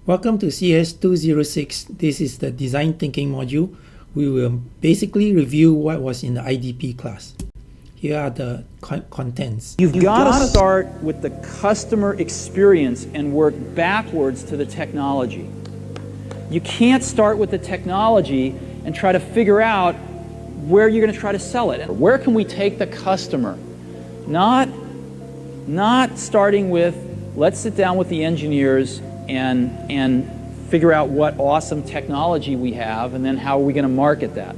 Welcome to CS206. This is the design thinking module. We will basically review what was in the IDP class. Here are the contents. You've got to start with the customer experience and work backwards to the technology. You can't start with the technology and try to figure out where you're going to try to sell it. Where can we take the customer? Not starting with, let's sit down with the engineers and figure out what awesome technology we have, and then how are we going to market that.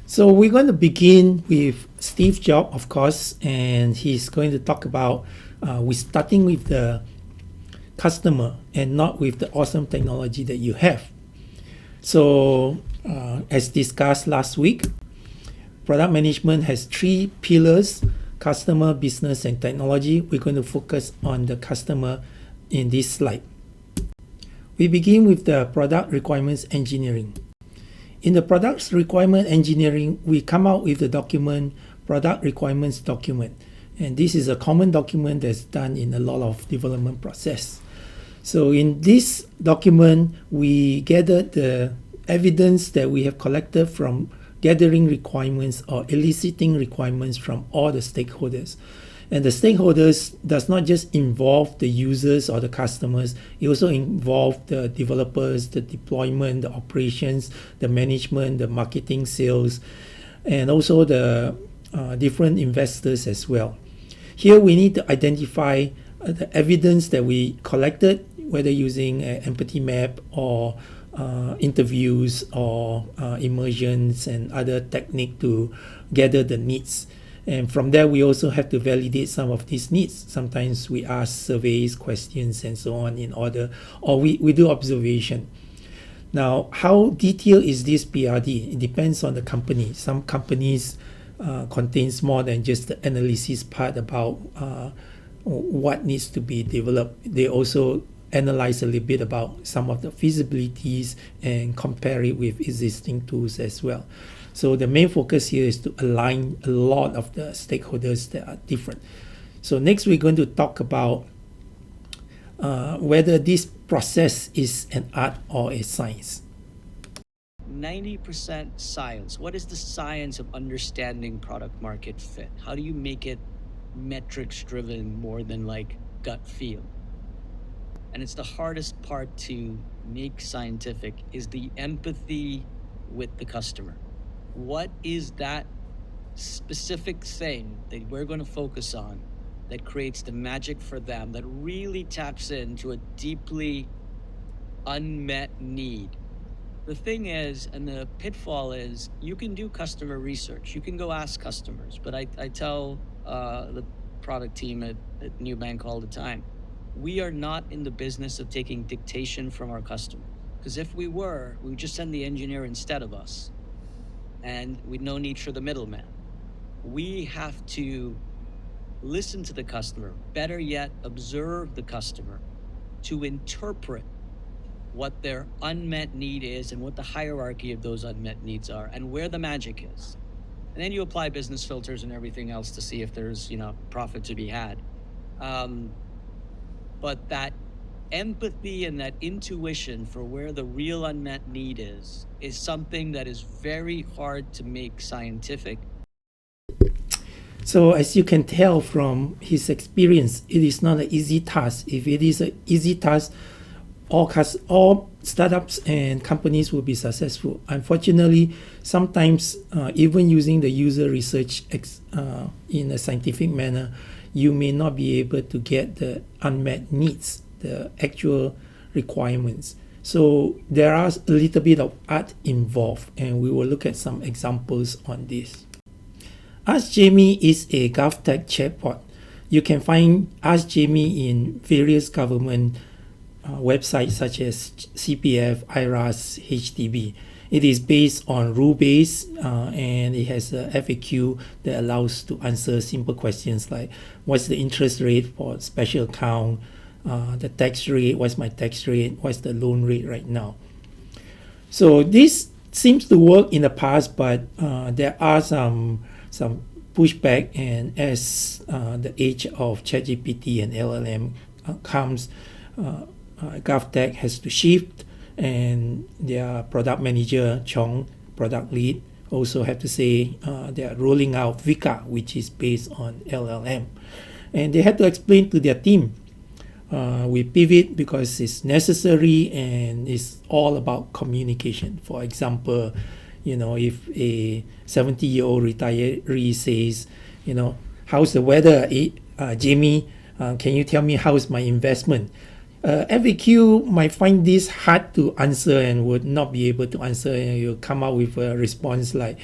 So we're going to begin with Steve Jobs, of course, and he's going to talk about we're starting with the customer and not with the awesome technology that you have. So as discussed last week, product management has three pillars: customer, business, and technology. We're going to focus on the customer in this slide. We begin with the product requirements engineering. In the products requirement engineering, we come out with the document, product requirements document. And this is a common document that's done in a lot of development process. So in this document, we gathered the evidence that we have collected from gathering requirements or eliciting requirements from all the stakeholders. And the stakeholders does not just involve the users or the customers, it also involves the developers, the deployment, the operations, the management, the marketing, sales, and also the different investors as well. Here we need to identify the evidence that we collected, whether using an empathy map or interviews or immersions and other technique to gather the needs. And from there, we also have to validate some of these needs. Sometimes we ask surveys, questions, and so on in order, or we do observation. Now, how detailed is this PRD? It depends on the company. Some companies contains more than just the analysis part about what needs to be developed. They also analyze a little bit about some of the feasibilities and compare it with existing tools as well. So the main focus here is to align a lot of the stakeholders that are different. So next we're going to talk about whether this process is an art or a science. 90% science. What is the science of understanding product market fit? How do you make it metrics driven more than like gut feel? And it's the hardest part to make scientific is the empathy with the customer. What is that specific thing that we're going to focus on that creates the magic for them, that really taps into a deeply unmet need? The thing is, and the pitfall is, you can do customer research. You can go ask customers. But I tell the product team at Newbank all the time, we are not in the business of taking dictation from our customer. Because if we were, we would just send the engineer instead of us. And with no need for the middleman. We have to listen to the customer, better yet, observe the customer to interpret what their unmet need is and what the hierarchy of those unmet needs are and where the magic is. And then you apply business filters and everything else to see if there's, profit to be had. But that empathy and that intuition for where the real unmet need is something that is very hard to make scientific. So as you can tell from his experience, it is not an easy task. If it is an easy task, all startups and companies will be successful. Unfortunately, sometimes even using the user research in a scientific manner, you may not be able to get the unmet needs, the actual requirements. So there are a little bit of art involved, and we will look at some examples on this. Ask Jamie is a GovTech chatbot. You can find Ask Jamie in various government websites such as CPF, IRAS, HDB. It is based on rule-based and it has a FAQ that allows to answer simple questions like what's the interest rate for special account, the tax rate, what's my tax rate, what's the loan rate right now. So this seems to work in the past, but there are some pushback, and as the age of ChatGPT and LLM comes, GovTech has to shift, and their product manager, Chong, product lead, also have to say they are rolling out Vika, which is based on LLM. And they had to explain to their team, we pivot because it's necessary and it's all about communication. For example, if a 70-year-old retiree says, how's the weather, Jamie, can you tell me how's my investment? FAQ might find this hard to answer and would not be able to answer, and you come up with a response like,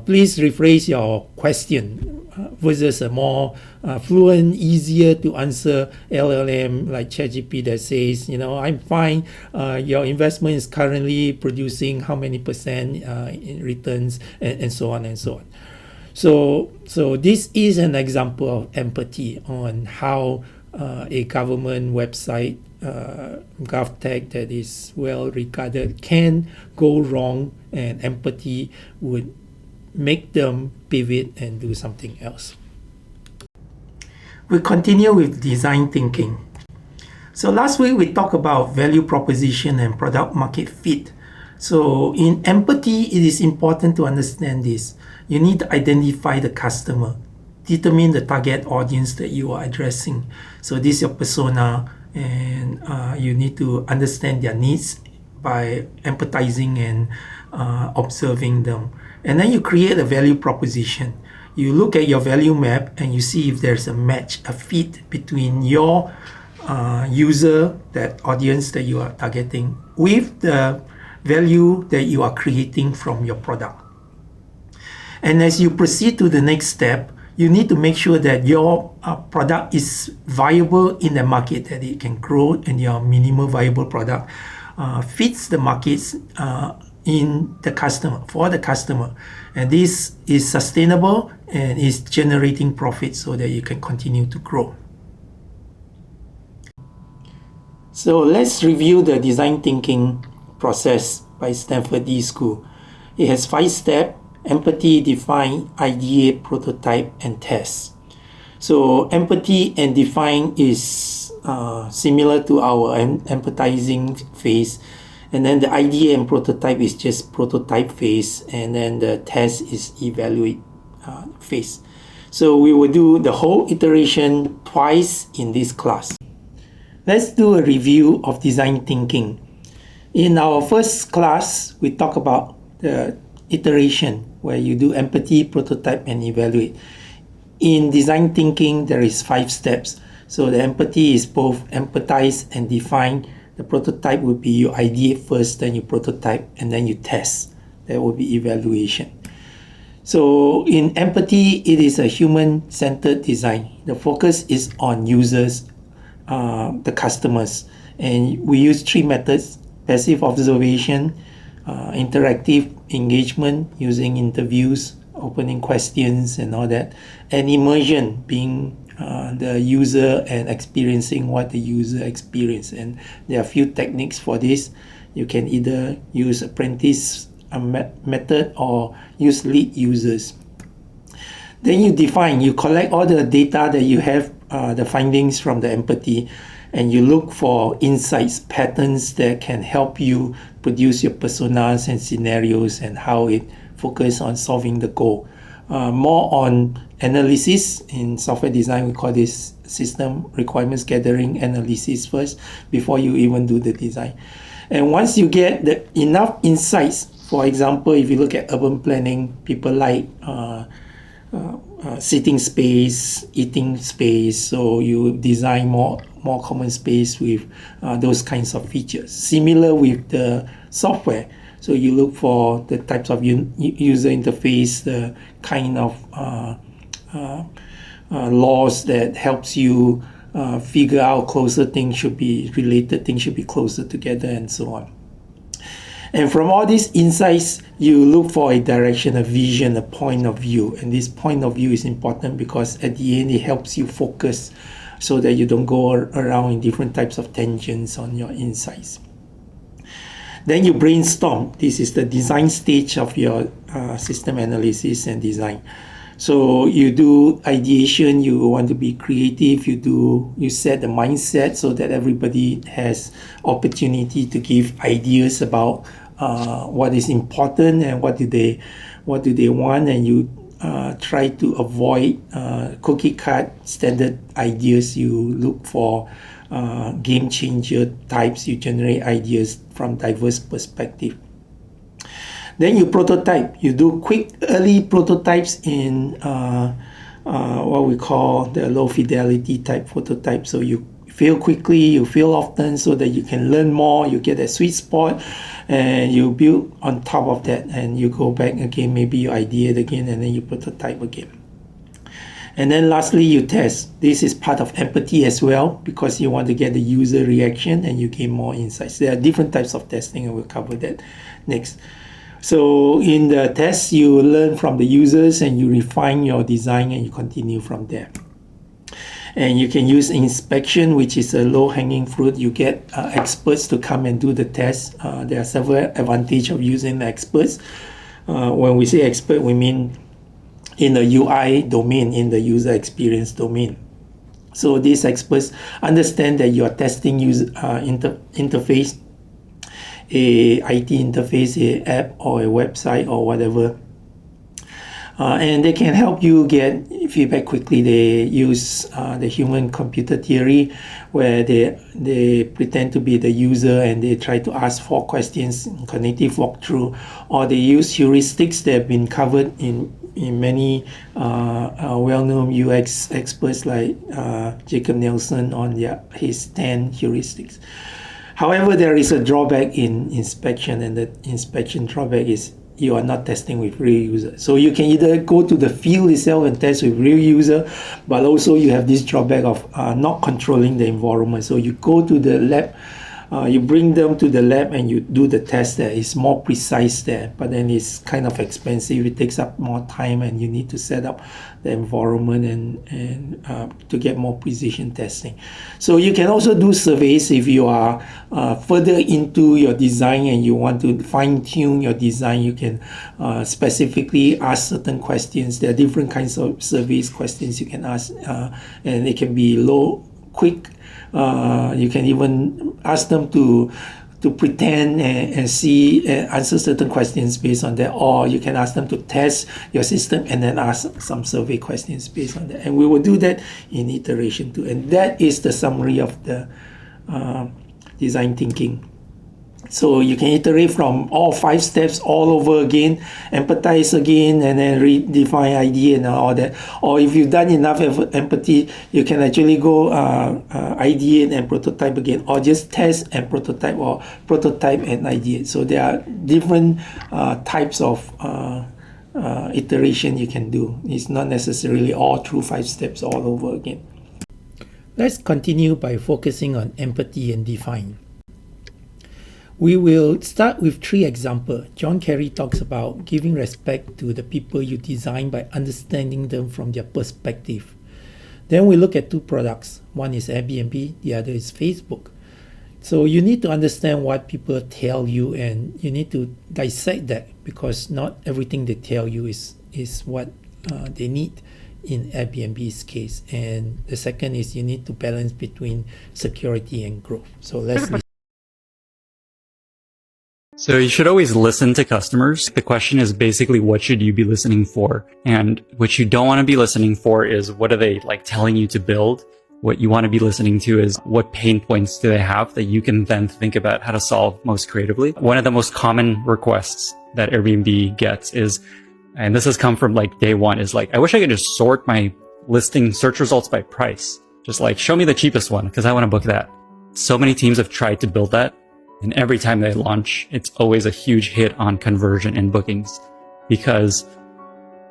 please rephrase your question, versus a more fluent, easier to answer LLM like ChatGPT that says, I'm fine, your investment is currently producing how many percent in returns, and so on and so on. So this is an example of empathy on how a government website, GovTech that is well regarded, can go wrong, and empathy would make them pivot and do something else. We continue with design thinking. So last week we talked about value proposition and product market fit. So in empathy, it is important to understand this. You need to identify the customer, determine the target audience that you are addressing. So this is your persona, and you need to understand their needs by empathizing and observing them. And then you create a value proposition. You look at your value map and you see if there's a match, a fit between your user, that audience that you are targeting, with the value that you are creating from your product. And as you proceed to the next step, you need to make sure that your product is viable in the market, that it can grow, and your minimal viable product fits the markets in the customer, for the customer. And this is sustainable and is generating profit so that you can continue to grow. So let's review the design thinking process by Stanford D School. It has 5 steps: empathy, define, ideate, prototype, and test. So empathy and define is similar to our empathizing phase, and then the idea and prototype is just prototype phase, and then the test is evaluate phase. So we will do the whole iteration twice in this class. Let's do a review of design thinking. In our first class, we talk about the iteration, where you do empathy, prototype, and evaluate. In design thinking, there is 5 steps. So the empathy is both empathize and define. The prototype will be you ideate first, then you prototype, and then you test. That will be evaluation. So in empathy, it is a human-centered design. The focus is on users, the customers. And we use 3 methods: passive observation, interactive engagement using interviews, opening questions and all that, and immersion, being the user and experiencing what the user experienced. And there are a few techniques for this. You can either use apprentice method or use lead users. Then you define, you collect all the data that you have, the findings from the empathy, and you look for insights, patterns that can help you produce your personas and scenarios and how it focuses on solving the goal. More on analysis. In software design, we call this system requirements gathering analysis first before you even do the design. And once you get enough insights, for example, if you look at urban planning, people like sitting space, eating space, so you design more common space with those kinds of features. Similar with the software, so you look for the types of user interface, the kind of laws that helps you figure out closer things should be related, things should be closer together, and so on. And from all these insights, you look for a direction, a vision, a point of view. And this point of view is important because at the end, it helps you focus so that you don't go around in different types of tangents on your insights. Then you brainstorm. This is the design stage of your system analysis and design. So you do ideation, you want to be creative, you set the mindset so that everybody has opportunity to give ideas about what is important and what do they want, and you try to avoid cookie cut standard ideas. You look for game changer types. You generate ideas from diverse perspective. Then you prototype. You do quick early prototypes in what we call the low fidelity type prototype. So you fail quickly, you fail often so that you can learn more, you get a sweet spot, and you build on top of that, and you go back again, maybe you ideate again, and then you prototype again. And then lastly, you test. This is part of empathy as well, because you want to get the user reaction and you gain more insights. There are different types of testing, and we'll cover that next. So in the test, you learn from the users and you refine your design, and you continue from there. And you can use inspection, which is a low-hanging fruit. You get experts to come and do the test. There are several advantages of using experts. When we say expert, we mean in the UI domain, in the user experience domain. So these experts understand that you are testing user interface, a IT interface, a app or a website or whatever. And they can help you get feedback quickly. They use the human computer theory, where they pretend to be the user and they try to ask 4 questions in cognitive walkthrough, or they use heuristics that have been covered in many well-known UX experts like Jacob Nelson on his 10 heuristics. However, there is a drawback in inspection, and the inspection drawback is you are not testing with real users. So you can either go to the field itself and test with real user, but also you have this drawback of not controlling the environment. So you go to the lab, you bring them to the lab and you do the test there. It's more precise there, but then it's kind of expensive. It takes up more time, and you need to set up the environment and to get more precision testing. So you can also do surveys if you are further into your design and you want to fine-tune your design. You can specifically ask certain questions. There are different kinds of surveys questions you can ask, and it can be quick. You can even ask them to pretend and see answer certain questions based on that, or you can ask them to test your system and then ask some survey questions based on that. And we will do that in iteration 2. And that is the summary of the design thinking. So you can iterate from all 5 steps all over again, empathize again, and then redefine idea and all that. Or if you've done enough empathy, you can actually go ideate and prototype again, or just test and prototype, or prototype and ideate. So there are different types of iteration you can do. It's not necessarily all through 5 steps all over again. Let's continue by focusing on empathy and define. We will start with 3 examples. John Kerry talks about giving respect to the people you design by understanding them from their perspective. Then we look at 2 products. One is Airbnb, the other is Facebook. So you need to understand what people tell you, and you need to dissect that, because not everything they tell you is what they need in Airbnb's case. And the second is you need to balance between security and growth. So let's listen. So you should always listen to customers. The question is basically, what should you be listening for? And what you don't want to be listening for is, what are they like telling you to build? What you want to be listening to is, what pain points do they have that you can then think about how to solve most creatively. One of the most common requests that Airbnb gets is, and this has come from like day one, is like, I wish I could just sort my listing search results by price. Just like, show me the cheapest one because I want to book that. So many teams have tried to build that. And every time they launch, it's always a huge hit on conversion and bookings, because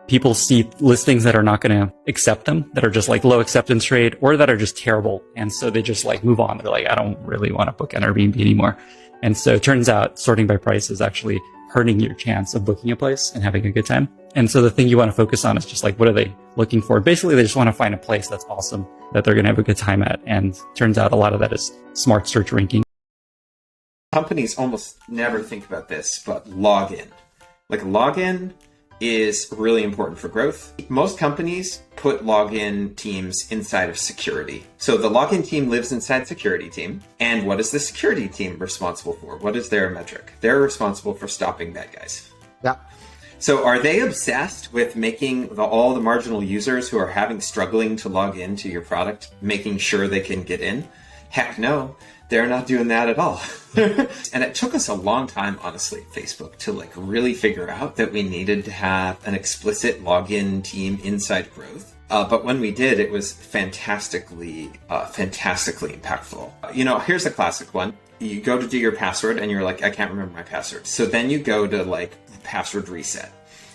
people see listings that are not going to accept them, that are just like low acceptance rate, or that are just terrible. And so they just like move on. They're like, I don't really want to book an Airbnb anymore. And so it turns out sorting by price is actually hurting your chance of booking a place and having a good time. And so the thing you want to focus on is just like, what are they looking for? Basically, they just want to find a place that's awesome, that they're going to have a good time at. And turns out a lot of that is smart search ranking. Companies almost never think about this, but login. Like login is really important for growth. Most companies put login teams inside of security. So the login team lives inside security team. And what is the security team responsible for? What is their metric? They're responsible for stopping bad guys. Yeah. So are they obsessed with making all the marginal users who are struggling to log into your product, making sure they can get in? Heck no, they're not doing that at all. And it took us a long time, honestly, Facebook, to really figure out that we needed to have an explicit login team inside growth. But when we did, it was fantastically impactful. Here's a classic one. You go to do your password and you're like, I can't remember my password. So then you go to password reset.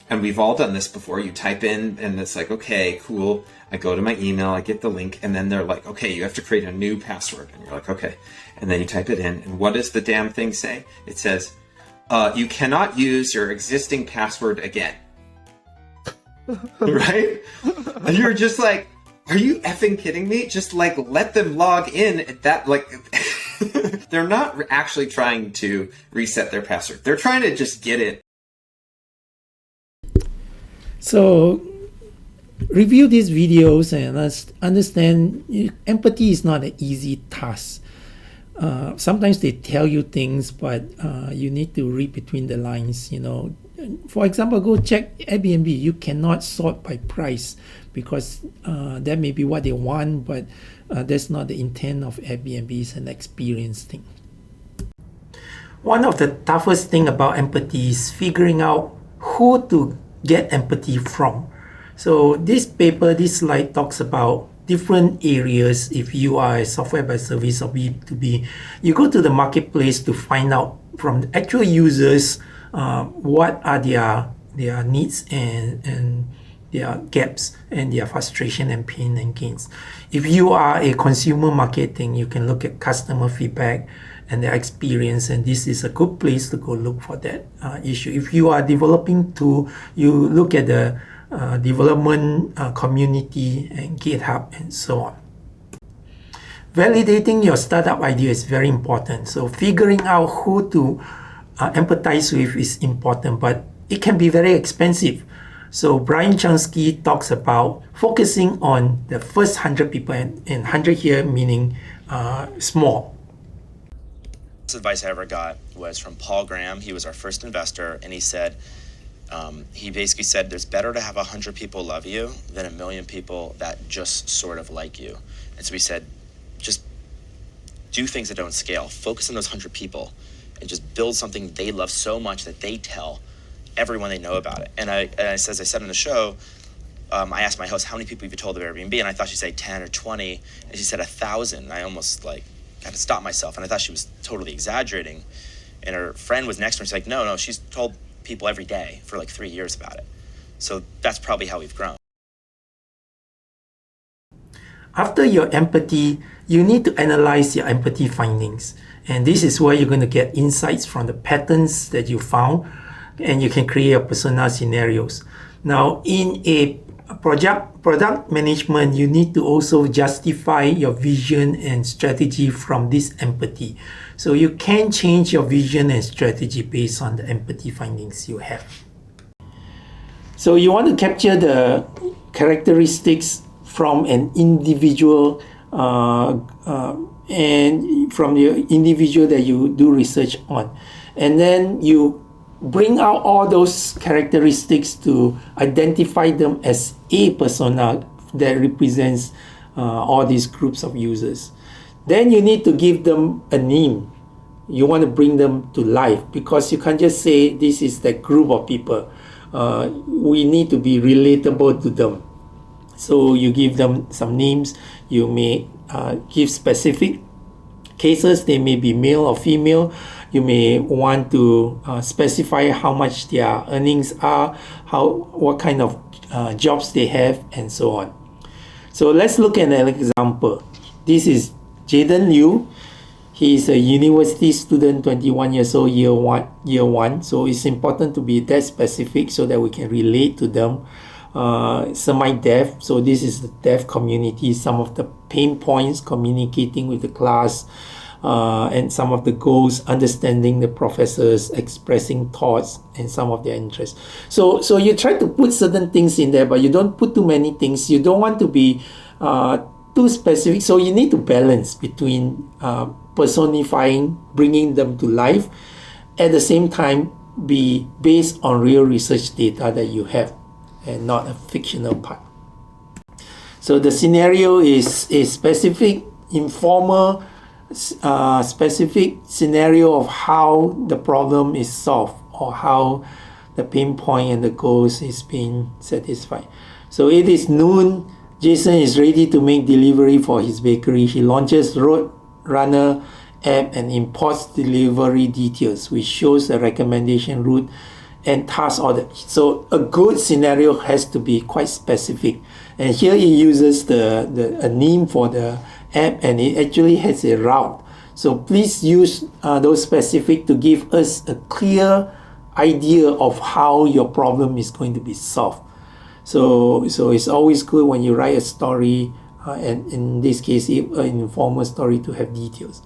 And we've all done this before. You type in and it's like, okay, cool. I go to my email, I get the link, and then they're like, okay, you have to create a new password. And you're like, okay. And then you type it in. And what does the damn thing say? It says, you cannot use your existing password again. Right? And you're just like, are you effing kidding me? Just let them log in at that, they're not actually trying to reset their password. They're trying to just get in. So review these videos and understand empathy is not an easy task. Sometimes they tell you things, but you need to read between the lines. For example, go check Airbnb. You cannot sort by price because that may be what they want, but that's not the intent of Airbnb. It's an experience thing. One of the toughest thing about empathy is figuring out who to get empathy from. So this slide talks about different areas. If you are a software by service or B2B, you go to the marketplace to find out from the actual users what are their needs and their gaps and their frustration and pain and gains. If you are a consumer marketing, you can look at customer feedback and their experience, and this is a good place to go look for that issue. If you are developing tool, you look at the development community and GitHub and so on. Validating your startup idea is very important. So figuring out who to empathize with is important, but it can be very expensive. So Brian Chomsky talks about focusing on the first 100 people, and 100 here meaning small. Advice I ever got was from Paul Graham. He was our first investor, and he said, he basically said, there's better to have 100 people love you than 1 million people that just sort of like you. And so he said, just do things that don't scale. Focus on those 100 people and just build something they love so much that they tell everyone they know about it. And as I said in the show, I asked my host, how many people have you told of Airbnb? And I thought she'd say 10 or 20, and she said 1,000. And I almost had to stop myself, and I thought she was totally exaggerating. And her friend was next to her, and she's like, no, she's told people every day for 3 years about it. So that's probably how we've grown. After your empathy, you need to analyze your empathy findings. And this is where you're going to get insights from the patterns that you found, and you can create your persona scenarios. Now, in a product management, you need to also justify your vision and strategy from this empathy. So you can change your vision and strategy based on the empathy findings you have. So you want to capture the characteristics from an individual and from the individual that you do research on. And then you bring out all those characteristics to identify them as a persona that represents all these groups of users. Then you need to give them a name. You want to bring them to life, because you can't just say this is the group of people. We need to be relatable to them. So you give them some names. You may give specific cases. They may be male or female. You may want to specify how much their earnings are, what kind of jobs they have, and so on. So let's look at an example. This is Jaden Liu. He is a university student, 21 years old, year one. So it's important to be that specific so that we can relate to them. Semi-deaf, so this is the deaf community, some of the pain points communicating with the class. and some of the goals, understanding the professors, expressing thoughts, and some of their interests. So you try to put certain things in there, but you don't put too many things. You don't want to be too specific. So you need to balance between personifying, bringing them to life, at the same time be based on real research data that you have and not a fictional part. So the scenario is a specific, informal, specific scenario of how the problem is solved or how the pain point and the goals is being satisfied. So it is noon. Jason is ready to make delivery for his bakery. He launches Roadrunner app and imports delivery details, which shows the recommendation route and task order. So a good scenario has to be quite specific. And here it uses a name for the app, and it actually has a route. So please use those specific to give us a clear idea of how your problem is going to be solved. So it's always good when you write a story, and in this case, an informal story, to have details.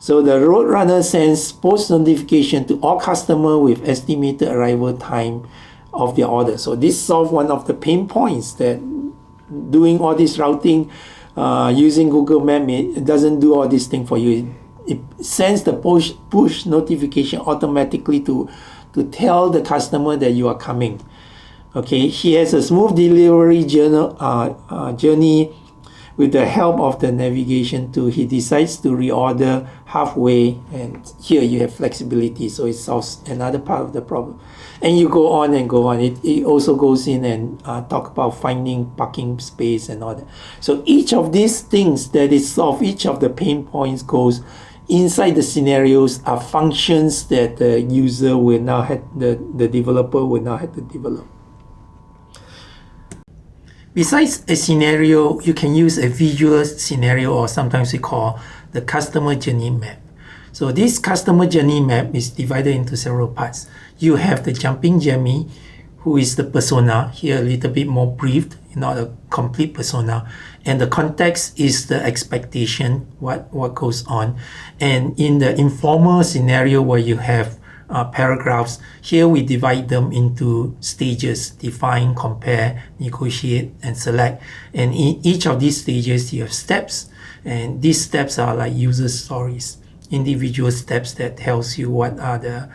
So the Roadrunner sends post notification to all customers with estimated arrival time of their order. So this solves one of the pain points, that doing all this routing using Google Map, it doesn't do all this thing for you. It sends the push notification automatically to tell the customer that you are coming. Okay, he has a smooth delivery journey with the help of the navigation tool. He decides to reorder halfway, and here you have flexibility, so it solves another part of the problem. And you go on and go on. It also goes in and talk about finding parking space and all that. So each of these things that is solved, each of the pain points goes inside the scenarios, are functions that the user will now have, the developer will now have to develop. Besides a scenario, you can use a visual scenario, or sometimes we call the customer journey map. So this customer journey map is divided into several parts. You have the jumping Jamie, who is the persona, here a little bit more briefed, not a complete persona. And the context is the expectation, what goes on. And in the informal scenario where you have paragraphs, here we divide them into stages: define, compare, negotiate, and select. And in each of these stages you have steps, and these steps are like user stories, individual steps that tells you what are the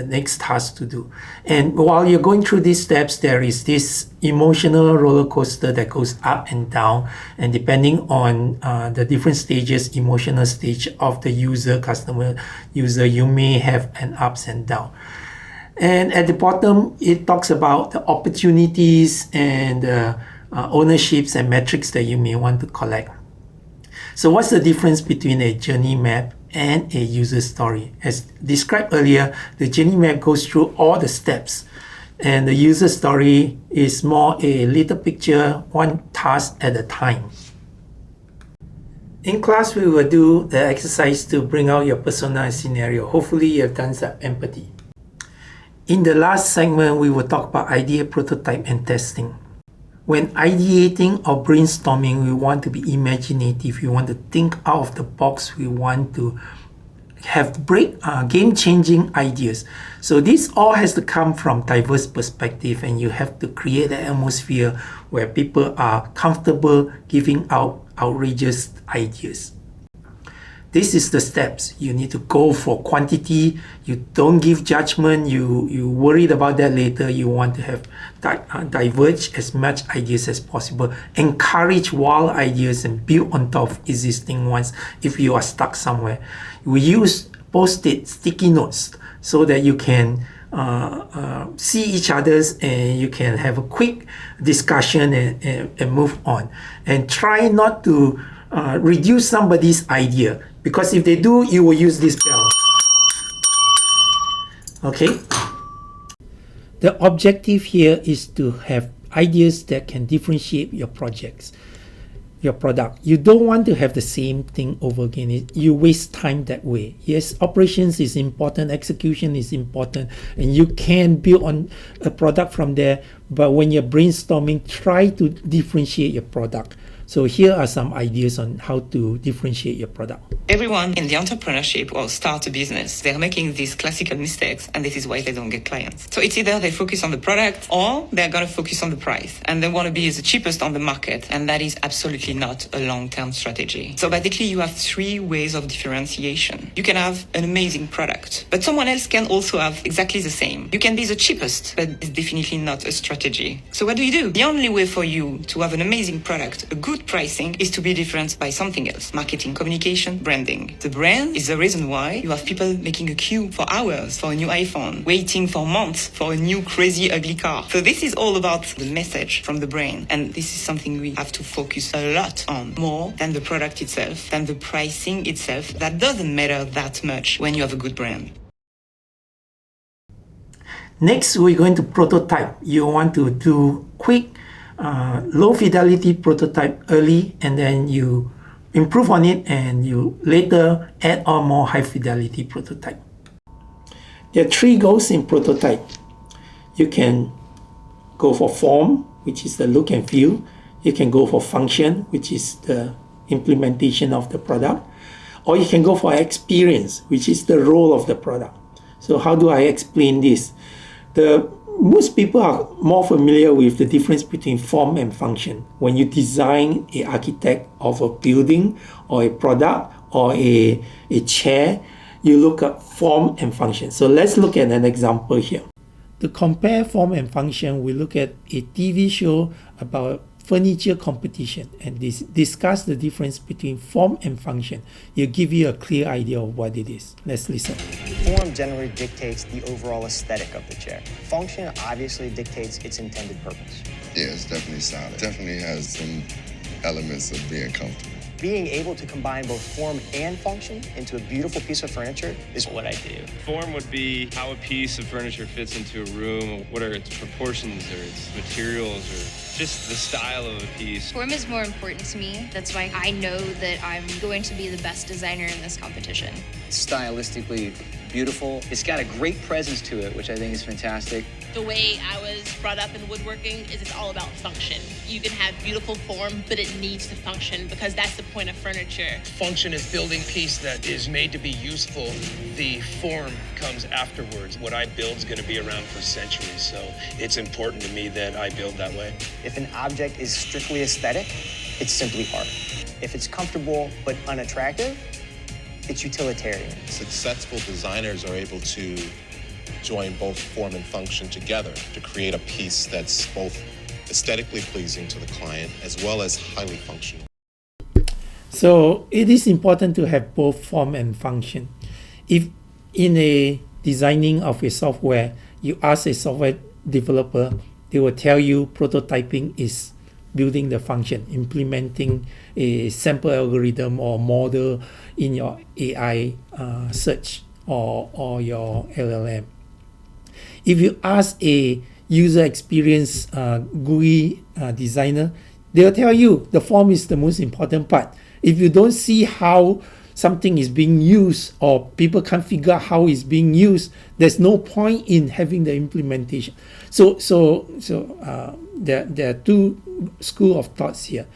next task to do. And while you're going through these steps, there is this emotional roller coaster that goes up and down, and depending on the different stages, emotional stage of the customer user, you may have an ups and down. And at the bottom, it talks about the opportunities and ownerships and metrics that you may want to collect. So what's the difference between a journey map and a user story? As described earlier, the journey map goes through all the steps, and the user story is more a little picture, one task at a time. In class, we will do the exercise to bring out your persona and scenario. Hopefully, you have done some empathy. In the last segment, we will talk about idea, prototype, and testing. When ideating or brainstorming, we want to be imaginative. We want to think out of the box. We want to have game-changing ideas. So this all has to come from diverse perspective, and you have to create an atmosphere where people are comfortable giving out outrageous ideas. This is the steps. You need to go for quantity. You don't give judgment. You worried about that later. You want to have diverge as much ideas as possible. Encourage wild ideas and build on top of existing ones if you are stuck somewhere. We use post-it sticky notes so that you can see each other's, and you can have a quick discussion and move on. And try not to reduce somebody's idea, because if they do, you will use this bell. Okay? The objective here is to have ideas that can differentiate your projects, your product. You don't want to have the same thing over again. You waste time that way. Yes, operations is important, execution is important, and you can build on a product from there. But when you're brainstorming, try to differentiate your product. So here are some ideas on how to differentiate your product. Everyone in the entrepreneurship or start a business, they're making these classical mistakes, and this is why they don't get clients. So it's either they focus on the product or they're going to focus on the price, and they want to be the cheapest on the market, and that is absolutely not a long-term strategy. So basically you have three ways of differentiation. You can have an amazing product, but someone else can also have exactly the same. You can be the cheapest, but it's definitely not a strategy. So what do? The only way for you to have an amazing product, a good pricing, is to be different by something else. Marketing, communication, branding. The brand is the reason why you have people making a queue for hours for a new iPhone, waiting for months for a new crazy ugly car. So this is all about the message from the brand, and this is something we have to focus a lot on, more than the product itself, than the pricing itself. That doesn't matter that much when you have a good brand. Next, we're going to prototype. You want to do quick, low fidelity prototype early, and then you improve on it, and you later add on more high fidelity prototype. There are three goals in prototype. You can go for form, which is the look and feel. You can go for function, which is the implementation of the product. Or you can go for experience, which is the role of the product. So how do I explain this? Most people are more familiar with the difference between form and function. When you design an architect of a building or a product or a chair, you look at form and function. So let's look at an example here. To compare form and function, we look at a TV show about furniture competition and discuss the difference between form and function. It'll give you a clear idea of what it is. Let's listen. Form generally dictates the overall aesthetic of the chair. Function obviously dictates its intended purpose. Yeah, it's definitely solid. Definitely has some elements of being comfortable. Being able to combine both form and function into a beautiful piece of furniture is what I do. Form would be how a piece of furniture fits into a room, what are its proportions or its materials or just the style of a piece. Form is more important to me. That's why I know that I'm going to be the best designer in this competition. Stylistically beautiful. It's got a great presence to it, which I think is fantastic. The way I was brought up in woodworking is it's all about function. You can have beautiful form, but it needs to function because that's the point of furniture. Function is building piece that is made to be useful. The form comes afterwards. What I build is going to be around for centuries, so it's important to me that I build that way. If an object is strictly aesthetic, it's simply art. If it's comfortable but unattractive, it's utilitarian. Successful designers are able to join both form and function together to create a piece that's both aesthetically pleasing to the client as well as highly functional. So it is important to have both form and function. If in a designing of a software, you ask a software developer, they will tell you prototyping is building the function, implementing a sample algorithm or model in your AI search or your LLM. If you ask a user experience GUI designer, they'll tell you the form is the most important part. If you don't see how something is being used or people can't figure out how it's being used, there's no point in having the implementation. So there are two schools of thoughts here.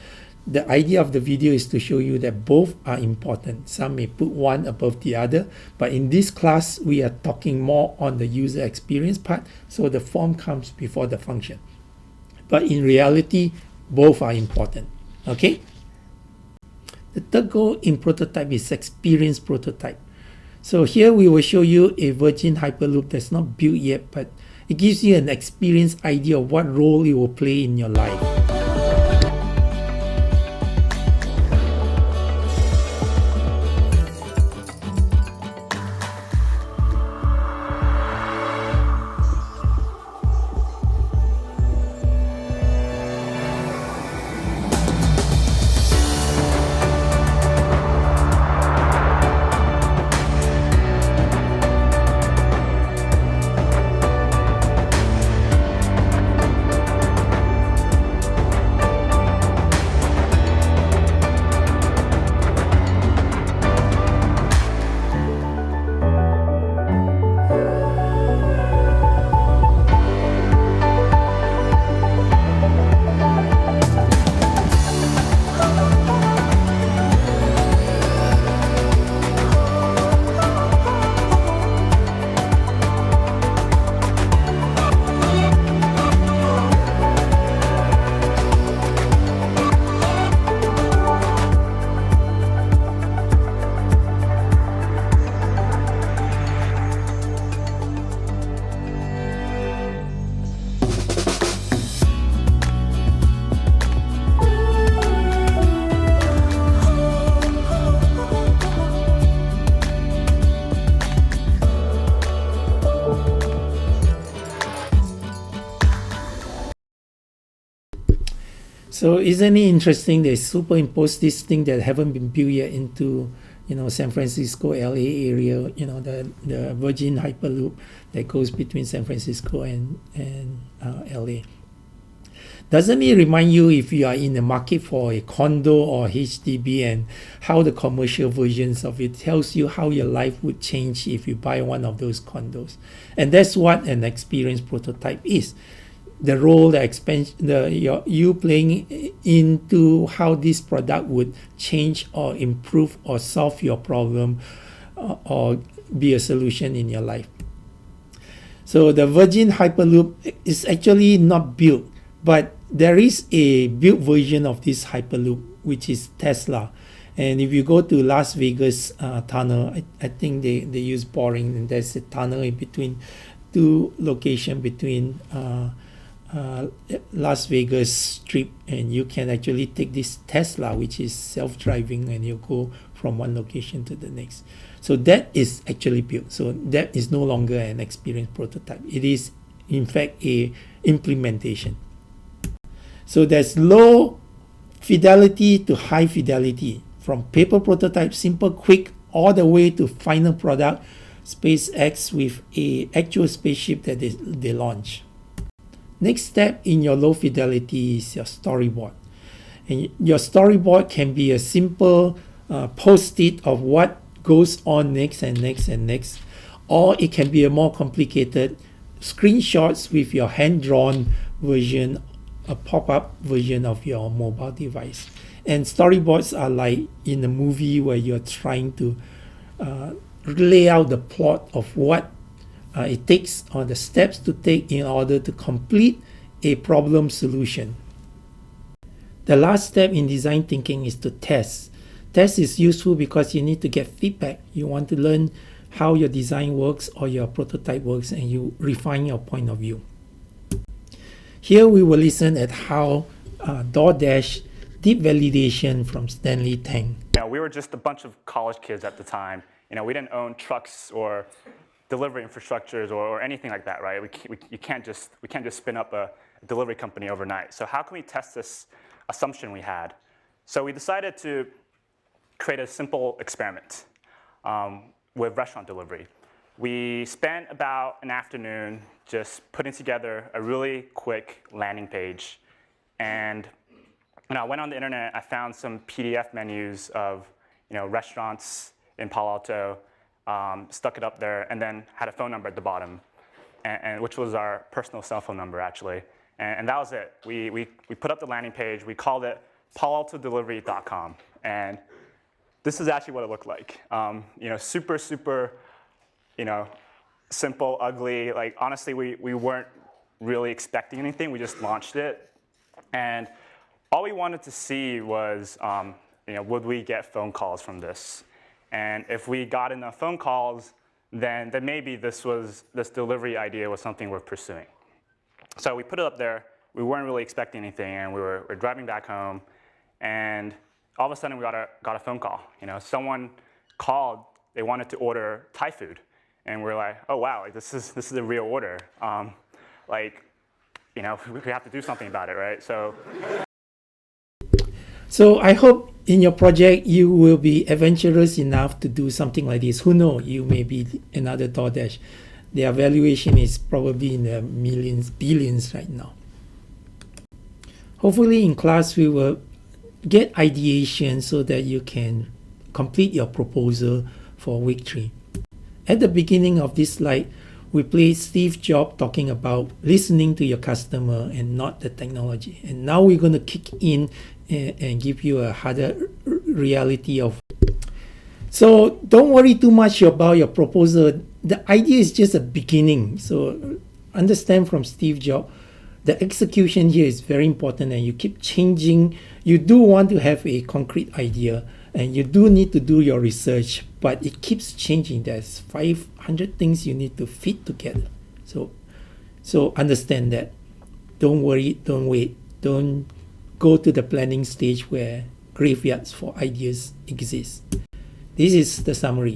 The idea of the video is to show you that both are important. Some may put one above the other, but in this class, we are talking more on the user experience part, so the form comes before the function. But in reality, both are important, okay? The third goal in prototype is experience prototype. So here we will show you a Virgin Hyperloop that's not built yet, but it gives you an experience idea of what role it will play in your life. So isn't it interesting they superimpose this thing that haven't been built yet into, San Francisco, LA area, the Virgin Hyperloop that goes between San Francisco and LA. Doesn't it remind you if you are in the market for a condo or HDB and how the commercial versions of it tells you how your life would change if you buy one of those condos? And that's what an experience prototype is. The role, the expansion, you playing into how this product would change or improve or solve your problem or be a solution in your life. So the Virgin Hyperloop is actually not built, but there is a built version of this Hyperloop, which is Tesla. And if you go to Las Vegas tunnel, I think they use boring, and there's a tunnel in between two locations between Las Vegas Strip, and you can actually take this Tesla, which is self-driving, and you go from one location to the next. So that is actually built. So that is no longer an experience prototype. It is in fact a implementation. So there's low fidelity to high fidelity, from paper prototype, simple, quick, all the way to final product, SpaceX with a actual spaceship that they launch. Next step in your low fidelity is your storyboard. And your storyboard can be a simple post-it of what goes on next and next and next, or it can be a more complicated screenshots with your hand-drawn version, a pop-up version of your mobile device. And storyboards are like in a movie where you're trying to lay out the plot of what it takes or the steps to take in order to complete a problem solution. The last step in design thinking is to test. Test is useful because you need to get feedback. You want to learn how your design works or your prototype works, and you refine your point of view. Here we will listen at how DoorDash did validation from Stanley Tang. We were just a bunch of college kids at the time. We didn't own trucks or delivery infrastructures or anything like that, right? We can't just spin up a delivery company overnight. So how can we test this assumption we had? So we decided to create a simple experiment with restaurant delivery. We spent about an afternoon just putting together a really quick landing page. And when I went on the internet, I found some PDF menus of restaurants in Palo Alto, stuck it up there, and then had a phone number at the bottom, and which was our personal cell phone number, actually. And that was it. We put up the landing page. We called it paloaltodelivery.com. And this is actually what it looked like. Super, simple, ugly. Like, honestly, we weren't really expecting anything. We just launched it. And all we wanted to see was, would we get phone calls from this? And if we got enough phone calls, then maybe this delivery idea was something worth pursuing. So we put it up there. We weren't really expecting anything, and we're driving back home, and all of a sudden we got a phone call. Someone called. They wanted to order Thai food, and we're like, oh wow, this is a real order. We have to do something about it, right? So I hope in your project you will be adventurous enough to do something like this. Who knows? You may be another DoorDash. Their valuation is probably in the millions, billions right now. Hopefully in class we will get ideation so that you can complete your proposal for week 3. At the beginning of this slide, we played Steve Jobs talking about listening to your customer and not the technology. And now we're going to kick in and give you a harder reality of. So don't worry too much about your proposal. The idea is just a beginning. So understand from Steve Jobs, the execution here is very important, and you keep changing. You do want to have a concrete idea, and you do need to do your research, but it keeps changing. There's 500 things you need to fit together. So understand that. Don't worry, don't wait. Don't go to the planning stage where graveyards for ideas exist. This is the summary.